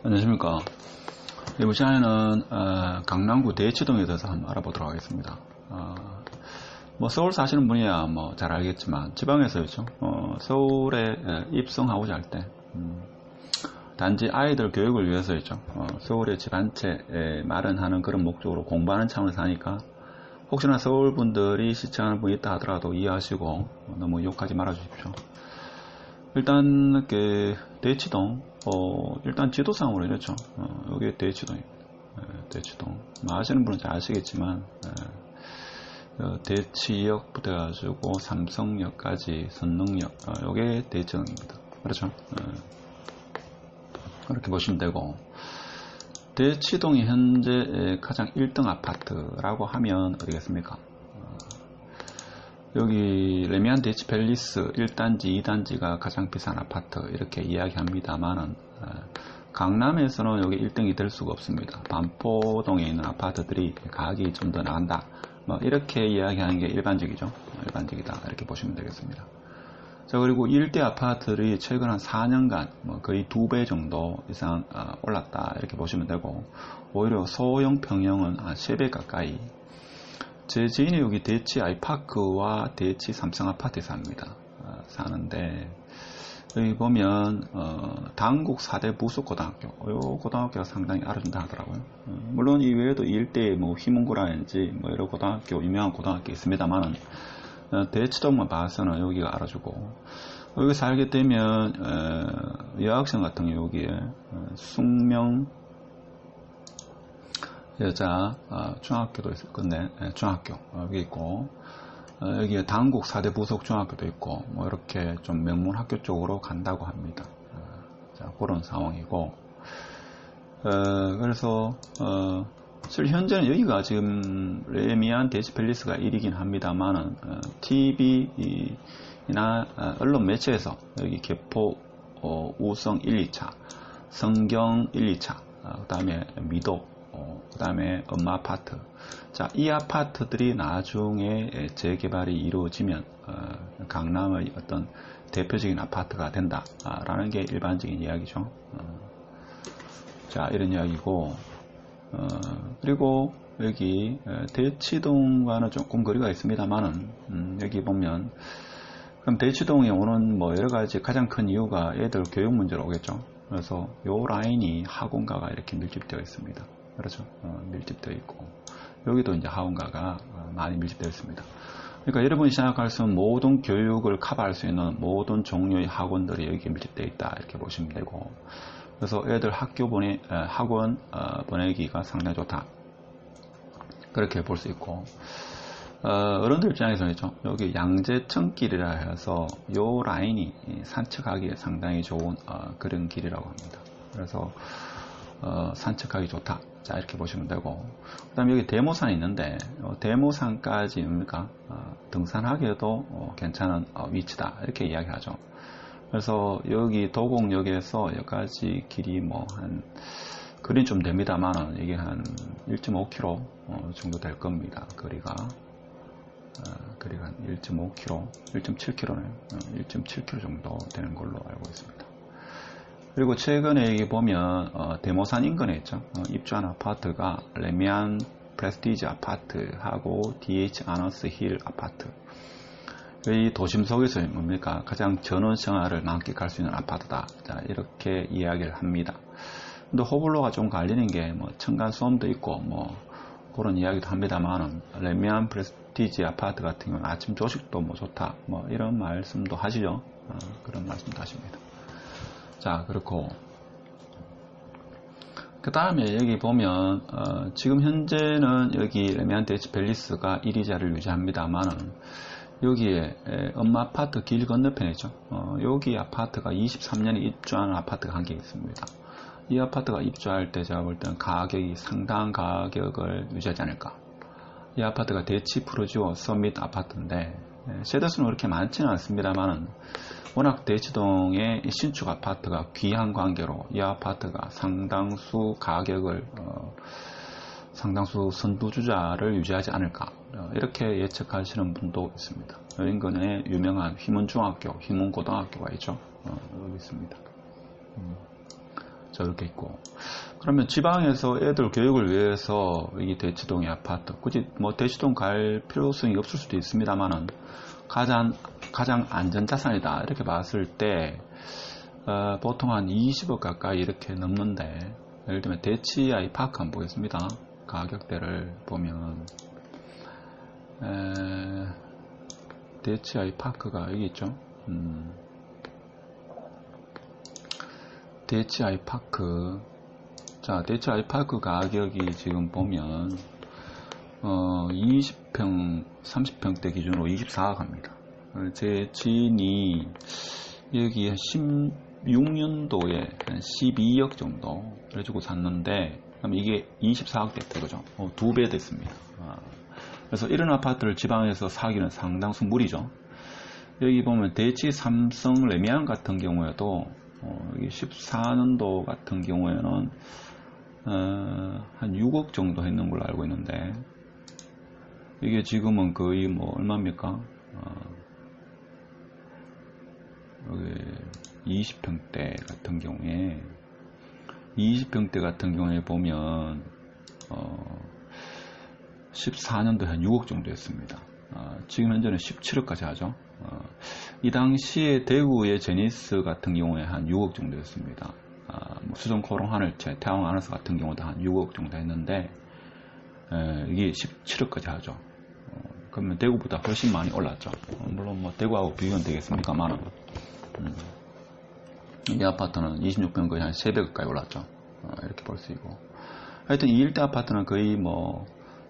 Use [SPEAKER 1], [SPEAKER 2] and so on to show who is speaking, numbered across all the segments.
[SPEAKER 1] 안녕하십니까. 이번 시간에는 강남구 대치동에 대해서 한번 알아보도록 하겠습니다. 서울 사시는 분이야 잘 알겠지만 지방에서죠. 서울에 입성하고자 할 때 단지 아이들 교육을 위해서였죠. 서울에 집 한 채 마련하는 그런 목적으로 공부하는 차원에서 하니까 혹시나 서울 분들이 시청하는 분이 있다 하더라도 이해하시고 너무 욕하지 말아 주십시오. 일단 대치동 일단 지도상으로 이렇죠. 여기 대치동입니다. 대치동 아시는 분은 잘 아시겠지만 대치역부터 해가지고 삼성역까지 선릉역 요게 대치동입니다. 그렇죠. 그렇게 보시면 되고, 대치동이 현재 가장 1등 아파트라고 하면 어디겠습니까? 여기 레미안 대치 팰리스 1단지, 2단지가 가장 비싼 아파트 이렇게 이야기합니다만은 강남에서는 여기 1등이 될 수가 없습니다. 반포동에 있는 아파트들이 가격이 좀 더 나간다. 이렇게 이야기하는 게 일반적이죠. 일반적이다. 이렇게 보시면 되겠습니다. 자, 그리고 일대 아파트들이 최근 한 4년간 거의 2배 정도 이상 올랐다. 이렇게 보시면 되고, 오히려 소형 평형은 한 3배 가까이. 제 지인이 여기 대치 아이파크와 대치 삼성 아파트에 삽니다. 사는데, 여기 보면, 당국 4대 부속고등학교. 요 고등학교가 상당히 알아준다 하더라고요. 물론 이 외에도 일대에 휘문고라든지 여러 고등학교, 유명한 고등학교 있습니다만은, 대치동만 봐서는 여기가 알아주고, 여기 살게 되면, 여학생 같은 경우 여기에, 숙명, 여자 중학교도 있을 건데, 중학교 여기 있고, 여기에 당국 4대 부속 중학교도 있고, 이렇게 좀 명문 학교 쪽으로 간다고 합니다. 자, 그런 상황이고, 그래서 사실 현재는 여기가 지금 레미안 대치 팰리스가 1위긴 합니다만은 TV나 언론 매체에서 여기 개포 우성 1, 2차, 성경 1, 2차, 그 다음에 미도, 그 다음에 엄마 아파트. 자, 이 아파트들이 나중에 재개발이 이루어지면 강남의 어떤 대표적인 아파트가 된다라는 게 일반적인 이야기죠. 자, 이런 이야기고, 그리고 여기 대치동과는 조금 거리가 있습니다만은 여기 보면, 그럼 대치동에 오는 여러 가지 가장 큰 이유가 애들 교육 문제로 오겠죠. 그래서 요 라인이 학원가가 이렇게 밀집되어 있습니다. 그렇죠. 밀집되어 있고, 여기도 이제 학원가가 많이 밀집되어 있습니다. 그러니까 여러분이 생각할 수 있는 모든 교육을 커버할 수 있는 모든 종류의 학원들이 여기에 밀집되어 있다. 이렇게 보시면 되고, 그래서 애들 학원 보내기가 상당히 좋다. 그렇게 볼 수 있고, 어른들 입장에서는 있죠. 여기 양재천길이라 해서 요 라인이 산책하기에 상당히 좋은 그런 길이라고 합니다. 그래서 산책하기 좋다. 자, 이렇게 보시면 되고, 그 다음에 여기 대모산이 있는데, 대모산까지 뭡니까? 등산하기에도 괜찮은 위치다. 이렇게 이야기하죠. 그래서 여기 도곡역에서 여기까지 길이 거리는 좀 됩니다만은, 이게 한 1.5km 정도 될 겁니다. 거리가 한 1.5km, 1.7km네요. 1.7km 정도 되는 걸로 알고 있습니다. 그리고 최근에 여기 보면 대모산 인근에 있죠. 입주한 아파트가 레미안 프레스티지 아파트하고 DH 아너스 힐 아파트. 이 도심 속에서 뭡니까? 가장 전원 생활을 만끽할 수 있는 아파트다. 자, 이렇게 이야기를 합니다. 근데 호불호가 좀 갈리는 게 층간 소음도 있고 그런 이야기도 합니다만은, 레미안 프레스티지 아파트 같은 경우는 아침 조식도 좋다. 이런 말씀도 하시죠. 그런 말씀도 하십니다. 자, 그렇고, 그 다음에 여기 보면, 지금 현재는 여기 레미안 대치 팰리스가 1위 자리를 유지합니다만은, 여기에 엄마 아파트 길 건너편이죠. 여기 아파트가 23년에 입주하는 아파트가 한 개 있습니다. 이 아파트가 입주할 때 제가 볼 때는 가격이 상당한 가격을 유지하지 않을까. 이 아파트가 대치 프루지오 서밋 아파트인데, 세대수는 그렇게 많지는 않습니다만은, 워낙 대치동의 신축 아파트가 귀한 관계로 이 아파트가 상당수 가격을 상당수 선두주자를 유지하지 않을까, 이렇게 예측하시는 분도 있습니다. 인근에 유명한 휘문중학교, 휘문고등학교가 있죠. 여기 있습니다. 자, 이렇게 있고. 그러면 지방에서 애들 교육을 위해서 이 대치동의 아파트, 굳이 뭐 대치동 갈 필요성이 없을 수도 있습니다만은 가장 안전자산이다 이렇게 봤을 때 보통 한 20억 가까이 이렇게 넘는데, 예를 들면 대치 아이파크 한번 보겠습니다. 가격대를 보면 대치 아이파크가 여기 있죠. 대치 아이파크. 자, 대치 아이파크 가격이 지금 보면 20평 30평대 기준으로 24억 합니다. 제 지인이 여기 16년도에 한 12억 정도 해주고 샀는데, 그럼 이게 24억 됐다 그죠? 2배 됐습니다. 그래서 이런 아파트를 지방에서 사기는 상당수 무리죠. 여기 보면 대치 삼성 레미안 같은 경우에도 여기 14년도 같은 경우에는 한 6억 정도 했는 걸로 알고 있는데, 이게 지금은 거의 뭐 얼마입니까? 여기 20평대 같은 경우에 20평대 같은 경우에 보면 14년도에 한 6억 정도 였습니다. 지금 현재는 17억까지 하죠. 이 당시에 대구의 제니스 같은 경우에 한 6억 정도 였습니다. 뭐 수성 코롱 하늘채, 태왕 아너스 같은 경우도 한 6억 정도 했는데, 이게 17억까지 하죠. 그러면 대구보다 훨씬 많이 올랐죠. 물론 뭐 대구하고 비교는 되겠습니까만, 이 아파트는 26평 거의 한 3배 가까이 올랐죠. 이렇게 볼 수 있고. 하여튼 이 일대 아파트는 거의 뭐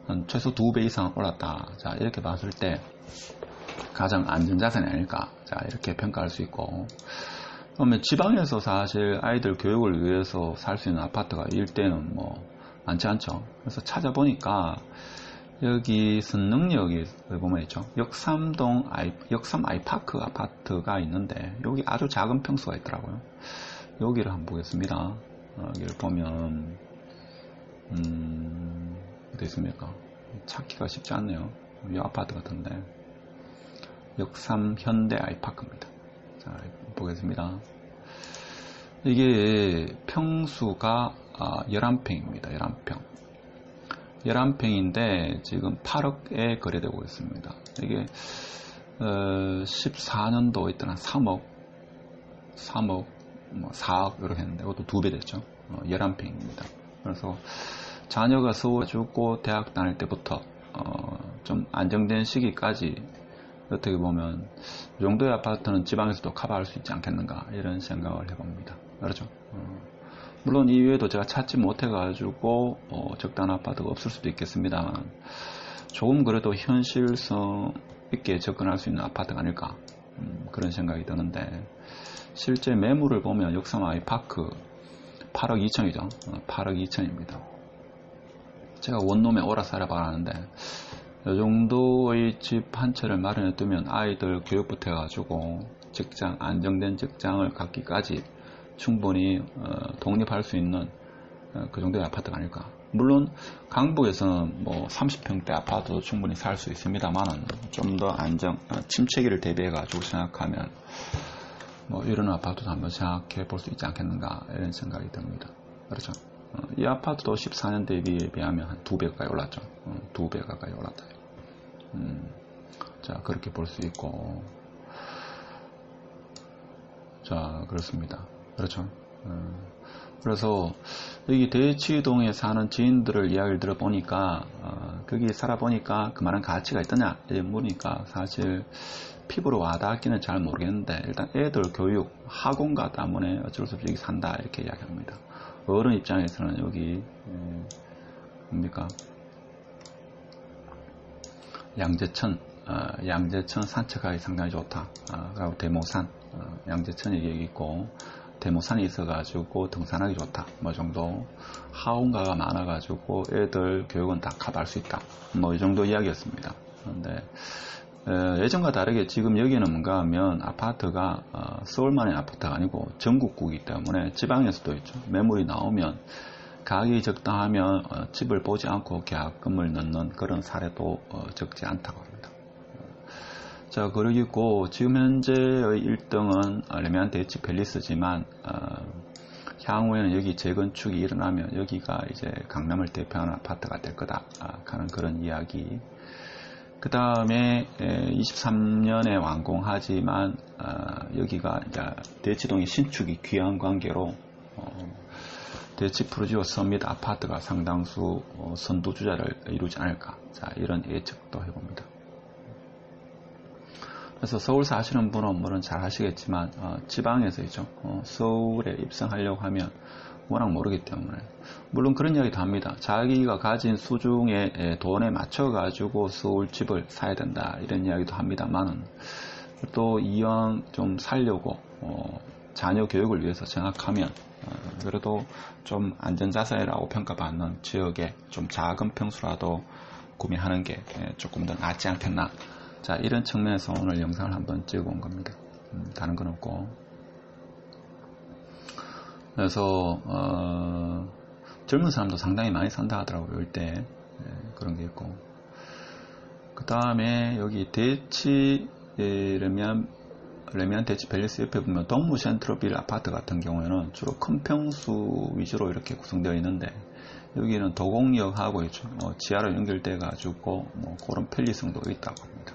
[SPEAKER 1] 한 최소 2배 이상 올랐다. 자, 이렇게 봤을 때 가장 안전자산이 아닐까. 자, 이렇게 평가할 수 있고. 그러면 지방에서 사실 아이들 교육을 위해서 살 수 있는 아파트가 일대는 뭐 많지 않죠. 그래서 찾아보니까 여기 선릉역에 보면 있죠. 역삼 아이파크 아파트가 있는데, 여기 아주 작은 평수가 있더라고요. 여기를 한번 보겠습니다. 여기를 보면 어디 있습니까? 찾기가 쉽지 않네요. 이 아파트 같은데, 역삼 현대 아이파크입니다. 자, 보겠습니다. 이게 평수가 11평입니다. 11평. 11평인데 지금 8억에 거래되고 있습니다. 이게 14년도 있던 한 3억, 뭐 4억 이렇게 했는데, 이것도 2배 됐죠. 11평입니다. 그래서 자녀가 서울 죽고 대학 다닐 때부터 좀 안정된 시기까지 어떻게 보면 이 정도의 아파트는 지방에서도 커버할 수 있지 않겠는가, 이런 생각을 해봅니다. 그렇죠? 물론 이 외에도 제가 찾지 못해가지고 적당한 아파트가 없을 수도 있겠습니다만, 조금 그래도 현실성 있게 접근할 수 있는 아파트가 아닐까, 그런 생각이 드는데, 실제 매물을 보면 역삼 아이파크 8억 2천이죠. 8억 2천입니다. 제가 원룸에 오라 살아봐라는데, 이 정도의 집 한 채를 마련해 두면 아이들 교육부터 해가지고 직장, 안정된 직장을 갖기까지 충분히 독립할 수 있는 그 정도의 아파트가 아닐까. 물론 강북에서는 뭐 30평대 아파트도 충분히 살 수 있습니다만, 좀 더 침체기를 대비해 가지고 생각하면 뭐 이런 아파트도 한번 생각해 볼 수 있지 않겠는가, 이런 생각이 듭니다. 그렇죠? 이 아파트도 14년 대비에 비하면 한 2배 가까이 올랐죠. 2배 가까이 올랐다. 자, 그렇게 볼 수 있고. 자, 그렇습니다. 그렇죠. 그래서 여기 대치동에 사는 지인들을 이야기를 들어보니까, 거기 살아보니까 그만한 가치가 있더냐 물으니까 사실 피부로 와닿기는 잘 모르겠는데, 일단 애들 교육, 학원가 때문에 어쩔 수 없이 여기 산다, 이렇게 이야기합니다. 어른 입장에서는 여기 뭡니까, 양재천 산책하기 상당히 좋다. 그리고 대모산, 양재천이 여기 있고 대모산이 있어가지고 등산하기 좋다. 뭐 정도. 하원가가 많아가지고 애들 교육은 다 커버할 수 있다. 뭐 이 정도 이야기였습니다. 그런데 예전과 다르게 지금 여기는 뭔가 하면 아파트가 서울만의 아파트가 아니고 전국구이기 때문에 지방에서도 있죠. 매물이 나오면 가격이 적당하면 집을 보지 않고 계약금을 넣는 그런 사례도 적지 않다고 합니다. 자, 그리고 지금 현재의 1등은 레미안 대치 팰리스지만 향후에는 여기 재건축이 일어나면 여기가 이제 강남을 대표하는 아파트가 될 거다 하는 그런 이야기. 그 다음에 23년에 완공하지만 여기가 이제 대치동의 신축이 귀한 관계로 대치 프루지오 서밋 아파트가 상당수 선두주자를 이루지 않을까, 자, 이런 예측도 해봅니다. 그래서 서울 사시는 분은 잘 아시겠지만 지방에서이죠. 서울에 입성하려고 하면 워낙 모르기 때문에, 물론 그런 이야기도 합니다. 자기가 가진 수중에 돈에 맞춰 가지고 서울 집을 사야 된다, 이런 이야기도 합니다만, 또 이왕 좀 살려고 자녀 교육을 위해서 정확하면 그래도 좀 안전자산이라고 평가받는 지역에 좀 작은 평수라도 구매하는 게 조금 더 낫지 않겠나, 자, 이런 측면에서 오늘 영상을 한번 찍어 온 겁니다. 다른 건 없고. 그래서 젊은 사람도 상당히 많이 산다 하더라고요. 이때 그런 게 있고, 그 다음에 여기 대치 레미안 대치 팰리스 옆에 보면 동무 센트럴빌 아파트 같은 경우에는 주로 큰 평수 위주로 이렇게 구성되어 있는데, 여기는 도곡역하고 지하로 연결돼 가지고 그런 편리성도 있다고 합니다.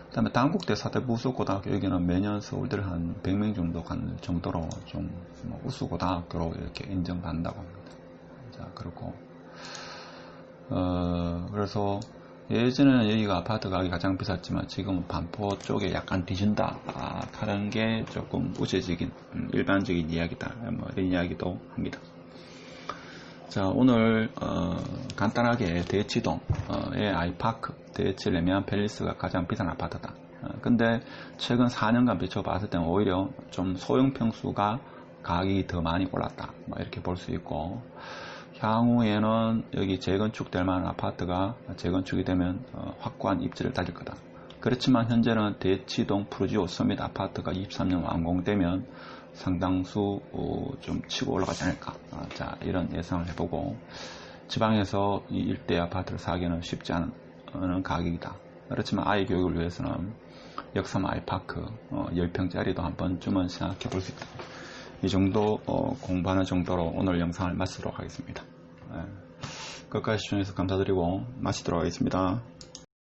[SPEAKER 1] 그 다음에 단국대 사대부수고등학교, 여기는 매년 서울대를 한 100명 정도 가는 정도로 좀 우수고등학교로 이렇게 인정받는다고 합니다. 자, 그렇고 그래서 예전에는 여기가 아파트 가격이 가장 비쌌지만 지금은 반포 쪽에 약간 뒤진다 하는 게 조금 우세적인 일반적인 이야기다, 이런 이야기도 합니다. 자, 오늘 간단하게 대치동의 아이파크, 대치 레미안 팰리스가 가장 비싼 아파트다. 근데 최근 4년간 비춰봤을 때는 오히려 좀 소형 평수가 가격이 더 많이 올랐다, 이렇게 볼 수 있고, 향후에는 여기 재건축될 만한 아파트가 재건축이 되면 확고한 입지를 달릴 거다. 그렇지만 현재는 대치동 프루지오 서밋 아파트가 23년 완공되면 상당수 좀 치고 올라가지 않을까, 자, 이런 예상을 해보고, 지방에서 이 일대 아파트를 사기는 쉽지 않은 가격이다. 그렇지만 아이 교육을 위해서는 역삼 아이파크 10평짜리도 한 번쯤은 생각해 볼 수 있다. 이 정도 공부하는 정도로 오늘 영상을 마치도록 하겠습니다. 끝까지 시청해주셔서 감사드리고 마치도록 하겠습니다.